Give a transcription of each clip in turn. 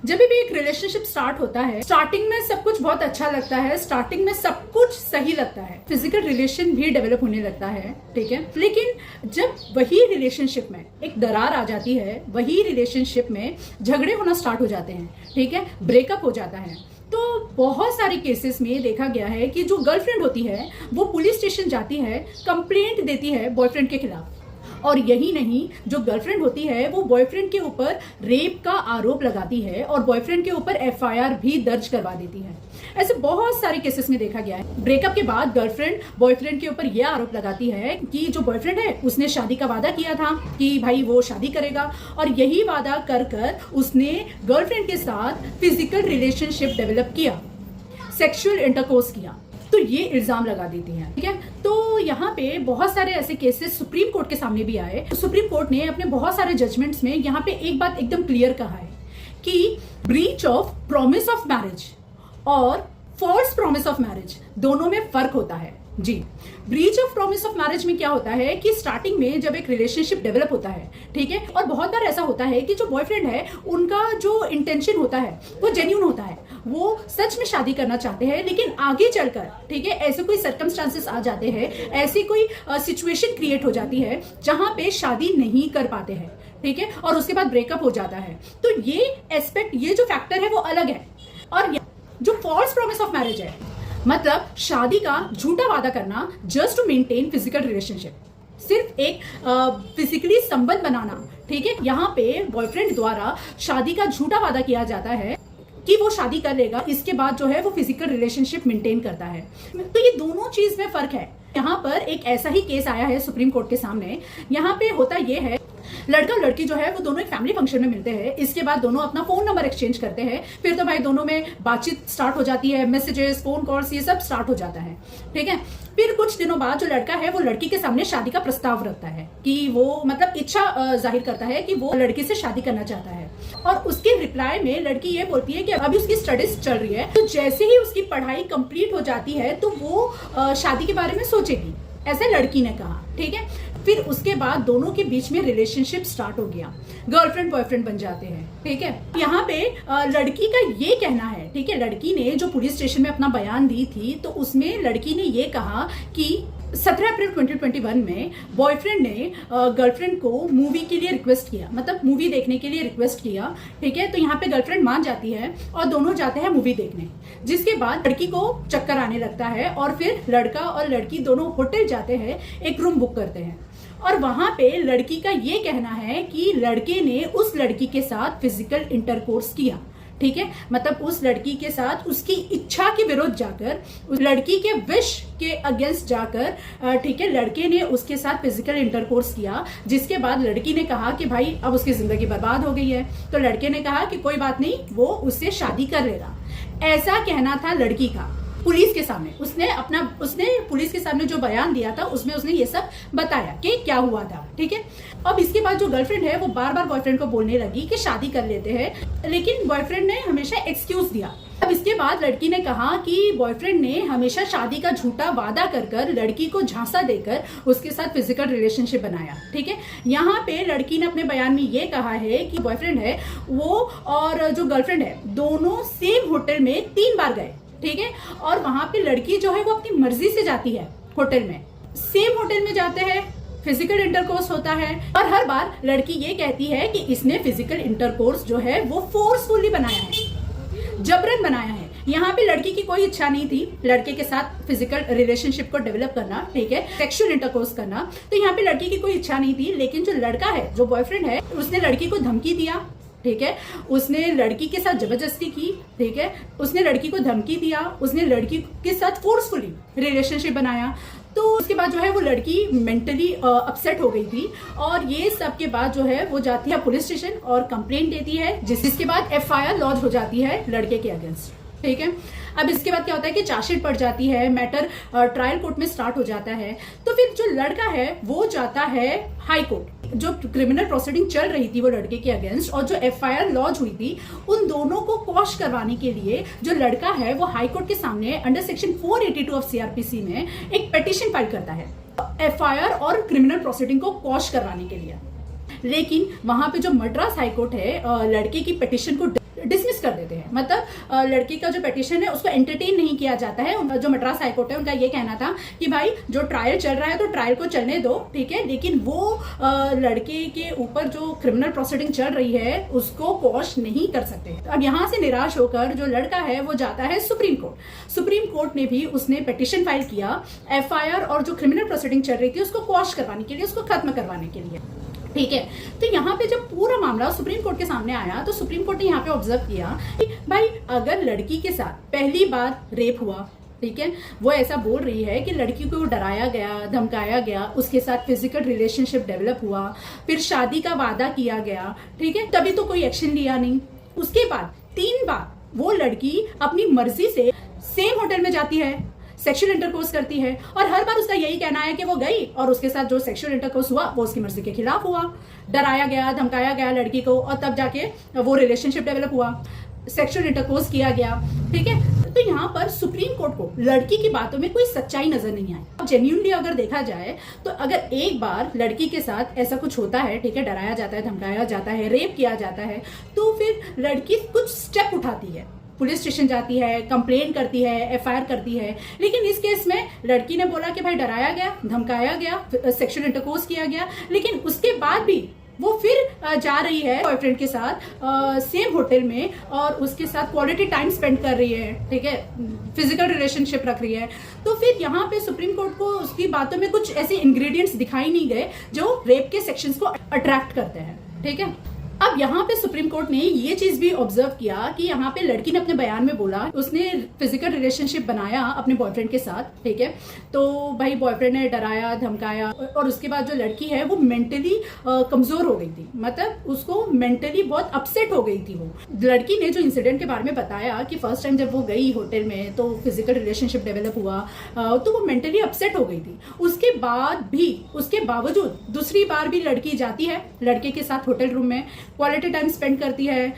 जब भी एक रिलेशनशिप स्टार्ट होता है, स्टार्टिंग में सब कुछ बहुत अच्छा लगता है, स्टार्टिंग में सब कुछ सही लगता है, फिजिकल रिलेशन भी डेवलप होने लगता है, ठीक है। लेकिन जब वही रिलेशनशिप में एक दरार आ जाती है, वही रिलेशनशिप में झगड़े होना स्टार्ट हो जाते हैं, ठीक है, ब्रेकअप हो जाता है, तो बहुत सारे केसेस में देखा गया है कि जो गर्लफ्रेंड होती है वो पुलिस स्टेशन जाती है, कंप्लेंट देती है बॉयफ्रेंड के खिलाफ। और यही नहीं, जो गर्लफ्रेंड होती है वो बॉयफ्रेंड के ऊपर रेप का आरोप लगाती है और बॉयफ्रेंड के ऊपर एफआईआर भी दर्ज करवा देती है। ऐसे बहुत सारे केसेस में देखा गया है। ब्रेकअप के बाद गर्लफ्रेंड बॉयफ्रेंड के ऊपर यह आरोप लगाती है कि जो बॉयफ्रेंड है उसने शादी का वादा किया था कि भाई वो शादी करेगा, और यही वादा कर कर उसने गर्लफ्रेंड के साथ फिजिकल रिलेशनशिप डेवलप किया, सेक्सुअल इंटरकोर्स किया, तो ये इल्जाम लगा देती हैं, ठीक है। तो यहाँ पे बहुत सारे ऐसे केसेस सुप्रीम कोर्ट के सामने भी आए। सुप्रीम कोर्ट ने अपने बहुत सारे जजमेंट्स में यहाँ पे एक बात एकदम क्लियर कहा है कि breach of promise of marriage और फॉल्स प्रॉमिस ऑफ मैरिज दोनों में फर्क होता है। जी, breach of promise of marriage में क्या होता है कि स्टार्टिंग में जब एक रिलेशनशिप डेवलप होता है, ठीक है, और बहुत बार ऐसा होता है कि जो बॉयफ्रेंड है उनका जो इंटेंशन होता है वो जेन्युइन होता है, वो सच में शादी करना चाहते हैं, लेकिन आगे चलकर, ठीक है, ऐसे कोई सर्कमस्टांसेस आ जाते हैं, ऐसी कोई सिचुएशन क्रिएट हो जाती है जहां पे शादी नहीं कर पाते हैं, ठीक है, और उसके बाद ब्रेकअप हो जाता है। तो ये एस्पेक्ट, ये जो फैक्टर है वो अलग है। और जो फॉल्स प्रॉमिस ऑफ मैरिज है, मतलब शादी का झूठा वादा करना just to maintain physical relationship, सिर्फ एक फिजिकली संबंध बनाना, ठीक है। यहाँ पे बॉयफ्रेंड द्वारा शादी का झूठा वादा किया जाता है कि वो शादी कर लेगा, इसके बाद जो है वो फिजिकल रिलेशनशिप मेंटेन करता है। तो ये दोनों चीज में फर्क है। यहाँ पर एक ऐसा ही केस आया है सुप्रीम कोर्ट के सामने। यहाँ पे होता ये है, लड़का और लड़की जो है वो दोनों एक फैमिली फंक्शन में मिलते हैं, इसके बाद दोनों अपना फोन नंबर एक्सचेंज करते हैं, फिर तो भाई दोनों में बातचीत स्टार्ट हो जाती है, मैसेजेस, फोन कॉल्स, ये सब स्टार्ट हो जाता है, ठीक है। फिर कुछ दिनों बाद जो लड़का है वो लड़की के सामने शादी का प्रस्ताव रखता है कि वो मतलब इच्छा जाहिर करता है कि वो लड़की से शादी करना चाहता है, और उसके रिप्लाई में लड़की ये बोलती है कि अभी उसकी स्टडीज चल रही है, तो जैसे ही उसकी पढ़ाई कंप्लीट हो जाती है तो वो शादी के बारे में सोचेगी, ऐसा लड़की ने कहा, ठीक है। फिर उसके बाद दोनों के बीच में रिलेशनशिप स्टार्ट हो गया, गर्लफ्रेंड बॉयफ्रेंड बन जाते हैं, ठीक है। यहाँ पे लड़की का ये कहना है, ठीक है, लड़की ने जो पुलिस स्टेशन में अपना बयान दी थी तो उसमें लड़की ने ये कहा कि 17 अप्रैल 2021 में बॉयफ्रेंड ने गर्लफ्रेंड को मूवी के लिए रिक्वेस्ट किया, मतलब मूवी देखने के लिए रिक्वेस्ट किया, ठीक है। तो यहाँ पे गर्लफ्रेंड मान जाती है और दोनों जाते हैं मूवी देखने, जिसके बाद लड़की को चक्कर आने लगता है और फिर लड़का और लड़की दोनों होटल जाते हैं, एक रूम बुक करते हैं, और वहां पे लड़की का ये कहना है कि लड़के ने उस लड़की के साथ फिजिकल इंटरकोर्स किया, ठीक है, मतलब उस लड़की के साथ उसकी इच्छा के विरुद्ध जाकर, उस लड़की के विश के अगेंस्ट जाकर, ठीक है, लड़के ने उसके साथ फिजिकल इंटरकोर्स किया, जिसके बाद लड़की ने कहा कि भाई अब उसकी जिंदगी बर्बाद हो गई है। तो लड़के ने कहा कि कोई बात नहीं, वो उससे शादी कर लेगा, ऐसा कहना था लड़की का पुलिस के सामने। उसने पुलिस के सामने जो बयान दिया था उसमें उसने ये सब बताया कि क्या हुआ था, ठीक है। अब इसके बाद जो गर्लफ्रेंड है वो बार बार बॉयफ्रेंड को बोलने लगी कि शादी कर लेते हैं, लेकिन बॉयफ्रेंड ने हमेशा एक्सक्यूज दिया। अब इसके बाद लड़की ने कहा कि बॉयफ्रेंड ने हमेशा शादी का झूठा वादा कर लड़की को झांसा देकर उसके साथ फिजिकल रिलेशनशिप बनाया, ठीक है। यहाँ पे लड़की ने अपने बयान में ये कहा है कि बॉयफ्रेंड है वो और जो गर्लफ्रेंड है दोनों सेम होटल में 3 बार गए, ठीक है, और वहां पे लड़की जो है वो अपनी मर्जी से जाती है होटल में, सेम होटल में जाते हैं, फिजिकल इंटरकोर्स होता है, और हर बार लड़की ये कहती है कि इसने फिजिकल इंटरकोर्स जो है वो फोर्सफुली बनाया है, जबरन बनाया है। यहाँ पे लड़की की कोई इच्छा नहीं थी लड़के के साथ फिजिकल रिलेशनशिप को डेवलप करना, ठीक है, सेक्सुअल इंटरकोर्स करना, तो यहाँ पे लड़की की कोई इच्छा नहीं थी। लेकिन जो लड़का है, जो बॉयफ्रेंड है, उसने लड़की को धमकी दिया, ठीक है, उसने लड़की के साथ जबरदस्ती की, ठीक है, उसने लड़की को धमकी दिया, उसने लड़की के साथ फोर्सफुली रिलेशनशिप बनाया। तो उसके बाद जो है वो लड़की मेंटली अपसेट हो गई थी, और ये सब के बाद जो है वो जाती है पुलिस स्टेशन और कंप्लेंट देती है, जिसके बाद एफआईआर लॉन्च हो जाती है लड़के के अगेंस्ट, ठीक है। अब इसके बाद क्या होता है कि चार्जशीट पड़ जाती है, मैटर ट्रायल कोर्ट में स्टार्ट हो जाता है। तो फिर जो लड़का है वो जाता है हाई कोर्ट, जो क्रिमिनल प्रोसीडिंग चल रही थी वो लड़के के अगेंस्ट और जो एफआईआर लॉन्च हुई थी उन दोनों को क्वॉश करवाने के लिए जो लड़का है वो हाई कोर्ट के सामने अंडर सेक्शन 482 ऑफ सीआरपीसी में एक पिटीशन फाइल करता है एफआईआर और क्रिमिनल प्रोसीडिंग को क्वॉश करवाने के लिए। लेकिन वहां पे जो मद्रास हाई कोर्ट है लड़के की पिटीशन को डिसमिस कर देते हैं। मतलब लड़की का जो पिटीशन है उसको एंटरटेन नहीं किया जाता है। जो मद्रास हाईकोर्ट है उनका ये कहना था कि भाई जो ट्रायल चल रहा है तो ट्रायल को चलने दो, ठीक है, लेकिन वो लड़के के ऊपर जो क्रिमिनल प्रोसीडिंग चल रही है उसको क्वॉश नहीं कर सकते। अब यहाँ से निराश होकर जो लड़का है वो जाता है सुप्रीम कोर्ट। सुप्रीम कोर्ट ने भी उसने पिटीशन फाइल किया एफआईआर और जो क्रिमिनल प्रोसीडिंग चल रही थी उसको क्वॉश करवाने के लिए, उसको खत्म करवाने के लिए, ठीक है। तो यहाँ पे जब पूरा मामला सुप्रीम कोर्ट के सामने आया तो सुप्रीम कोर्ट ने यहाँ पे ऑब्जर्व किया कि भाई अगर लड़की के साथ पहली बार रेप हुआ, ठीक है, वो ऐसा बोल रही है कि लड़की को डराया गया, धमकाया गया, उसके साथ फिजिकल रिलेशनशिप डेवलप हुआ, फिर शादी का वादा किया गया, ठीक है, तभी तो कोई एक्शन लिया नहीं। उसके बाद 3 बार वो लड़की अपनी मर्जी से सेम होटल में जाती है, सेक्सुअल इंटरकोर्स करती है और हर बार उसका यही कहना है कि वो गई और उसके साथ जो सेक्सुअल इंटरकोर्स हुआ वो उसकी मर्जी के खिलाफ हुआ, डराया गया, धमकाया गया लड़की को और तब जाके वो रिलेशनशिप डेवलप हुआ, सेक्सुअल इंटरकोर्स किया गया, ठीक है। तो यहाँ पर सुप्रीम कोर्ट को लड़की की बातों में कोई सच्चाई नजर नहीं आई। अब जेन्युइनली अगर देखा जाए तो अगर एक बार लड़की के साथ ऐसा कुछ होता है, ठीक है, डराया जाता है, धमकाया जाता है, रेप किया जाता है, तो फिर लड़की कुछ स्टेप उठाती है, पुलिस स्टेशन जाती है, कंप्लेन करती है, एफआईआर करती है। लेकिन इस केस में लड़की ने बोला कि भाई डराया गया, धमकाया गया, सेक्सुअल इंटरकोर्स किया गया, लेकिन उसके बाद भी वो फिर जा रही है बॉयफ्रेंड के साथ सेम होटल में और उसके साथ क्वालिटी टाइम स्पेंड कर रही है, ठीक है, फिजिकल रिलेशनशिप रख रही है। तो फिर यहाँ पे सुप्रीम कोर्ट को उसकी बातों में कुछ ऐसे इंग्रेडिएंट्स दिखाई नहीं गए जो रेप के सेक्शंस को अट्रैक्ट करते हैं, ठीक है। अब यहाँ पे सुप्रीम कोर्ट ने ये चीज भी ऑब्जर्व किया कि यहाँ पे लड़की ने अपने बयान में बोला उसने फिजिकल रिलेशनशिप बनाया अपने बॉयफ्रेंड के साथ, ठीक है, तो भाई बॉयफ्रेंड ने डराया, धमकाया और उसके बाद जो लड़की है वो मेंटली कमजोर हो गई थी, मतलब उसको मेंटली बहुत अपसेट हो गई थी। वो लड़की ने जो इंसिडेंट के बारे में बताया कि फर्स्ट टाइम जब वो गई होटल में तो फिजिकल रिलेशनशिप डेवलप हुआ तो वो मेंटली अपसेट हो गई थी। उसके बाद भी, उसके बावजूद दूसरी बार भी लड़की जाती है लड़के के साथ होटल रूम में, क्वालिटी टाइम स्पेंड करती है,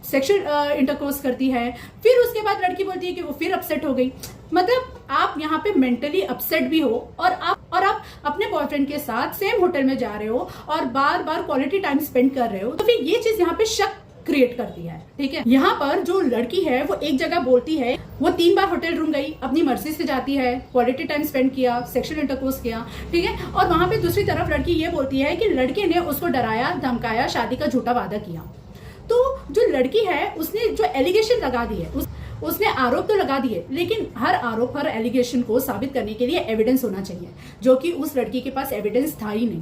सेक्सुअल इंटरकोर्स करती है, फिर उसके बाद लड़की बोलती है कि वो फिर अपसेट हो गई। मतलब आप यहाँ पे मेंटली अपसेट भी हो और आप अपने बॉयफ्रेंड के साथ सेम होटल में जा रहे हो और बार बार क्वालिटी टाइम स्पेंड कर रहे हो, तो फिर ये चीज यहाँ पे शक क्रिएट करती है, ठीक है। यहाँ पर जो लड़की है वो एक जगह बोलती है वो 3 बार होटल रूम गई, अपनी मर्जी से जाती है, क्वालिटी टाइम स्पेंड किया, सेक्सुअल इंटरकोर्स किया, ठीक है, और वहां पे दूसरी तरफ लड़की ये बोलती है कि लड़के ने उसको डराया, धमकाया, शादी का झूठा वादा किया। तो जो लड़की है उसने जो एलिगेशन लगा दी है उसने आरोप तो लगा दिए, लेकिन हर आरोप, हर एलिगेशन को साबित करने के लिए एविडेंस होना चाहिए, जो कि उस लड़की के पास एविडेंस था ही नहीं,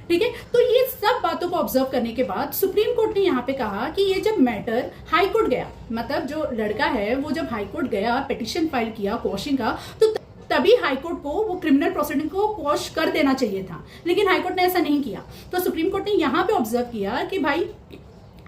ठीक है। तो ये सब बातों को ऑब्जर्व करने के बाद सुप्रीम कोर्ट ने यहाँ पे कहा कि ये जब मैटर हाई कोर्ट गया, मतलब जो लड़का है वो जब हाई कोर्ट गया, पिटीशन फाइल किया क्वॉशिंग का, तो तभी हाईकोर्ट को वो क्रिमिनल प्रोसीडिंग को क्वॉश कर देना चाहिए था, लेकिन हाईकोर्ट ने ऐसा नहीं किया। तो सुप्रीम कोर्ट ने यहाँ पे ऑब्जर्व किया कि भाई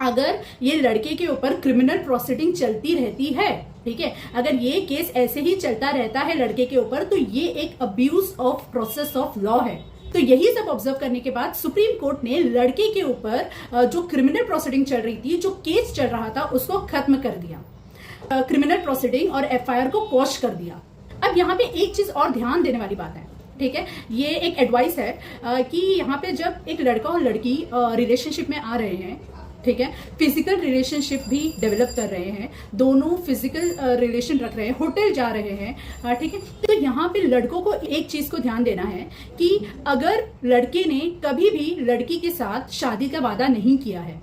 अगर ये लड़के के ऊपर क्रिमिनल प्रोसीडिंग चलती रहती है, ठीक है, अगर ये केस ऐसे ही चलता रहता है लड़के के ऊपर, तो ये एक abuse of process of law है। तो यही सब ऑब्जर्व करने के बाद सुप्रीम कोर्ट ने लड़के के ऊपर जो क्रिमिनल प्रोसीडिंग चल रही थी, जो केस चल रहा था, उसको खत्म कर दिया, क्रिमिनल प्रोसीडिंग और एफआईआर को क्वॉश कर दिया। अब यहाँ पे एक चीज और ध्यान देने वाली बात है, ठीक है, ये एक एडवाइस है कि यहाँ पे जब एक लड़का और लड़की रिलेशनशिप में आ रहे हैं, ठीक है, फिजिकल रिलेशनशिप भी डेवलप कर रहे हैं, दोनों फिजिकल रिलेशन रख रहे हैं, होटल जा रहे हैं, ठीक है, तो यहाँ पे लड़कों को एक चीज को ध्यान देना है कि अगर लड़के ने कभी भी लड़की के साथ शादी का वादा नहीं किया है,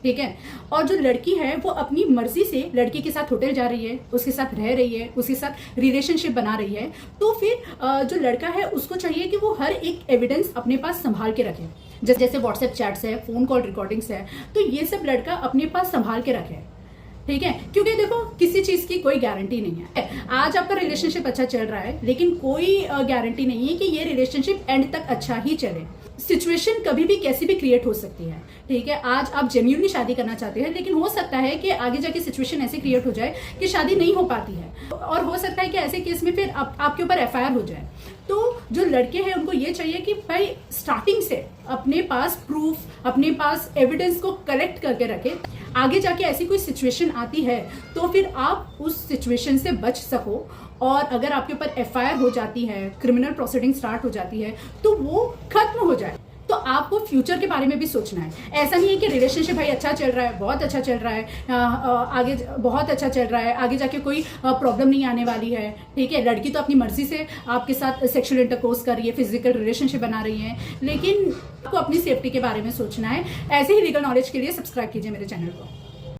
ठीक है, और जो लड़की है वो अपनी मर्जी से लड़के के साथ होटल जा रही है, उसके साथ रह रही है, उसके साथ रिलेशनशिप बना रही है, तो फिर जो लड़का है उसको चाहिए कि वो हर एक एविडेंस अपने पास संभाल के रखे, जैसे व्हाट्सएप चैट्स है, फोन कॉल रिकॉर्डिंग्स है, तो ये सब लड़का अपने पास संभाल के रखे, ठीक है, क्योंकि देखो किसी चीज की कोई गारंटी नहीं है। आज आपका रिलेशनशिप अच्छा चल रहा है, लेकिन कोई गारंटी नहीं है कि ये रिलेशनशिप एंड तक अच्छा ही चले। सिचुएशन कभी भी कैसी भी क्रिएट हो सकती है, ठीक है। आज आप जेन्युइनली शादी करना चाहते हैं, लेकिन हो सकता है कि आगे जाके सिचुएशन ऐसे क्रिएट हो जाए कि शादी नहीं हो पाती है, और हो सकता है कि ऐसे केस में फिर आपके ऊपर एफआईआर हो जाए। तो जो लड़के हैं उनको ये चाहिए कि भाई स्टार्टिंग से अपने पास प्रूफ, अपने पास एविडेंस को कलेक्ट करके रखे, आगे जाके ऐसी कोई सिचुएशन आती है तो फिर आप उस सिचुएशन से बच सको, और अगर आपके ऊपर एफआईआर हो जाती है, क्रिमिनल प्रोसीडिंग स्टार्ट हो जाती है, तो वो खत्म हो जाए। तो आपको फ्यूचर के बारे में भी सोचना है। ऐसा नहीं है कि रिलेशनशिप भाई अच्छा चल रहा है, बहुत अच्छा चल रहा है, आगे बहुत अच्छा चल रहा है, आगे जाके कोई प्रॉब्लम नहीं आने वाली है, ठीक है। लड़की तो अपनी मर्जी से आपके साथ सेक्सुअल इंटरकोर्स कर रही है, फिजिकल रिलेशनशिप बना रही है, लेकिन आपको अपनी सेफ्टी के बारे में सोचना है। ऐसे ही लीगल नॉलेज के लिए सब्सक्राइब कीजिए मेरे चैनल को।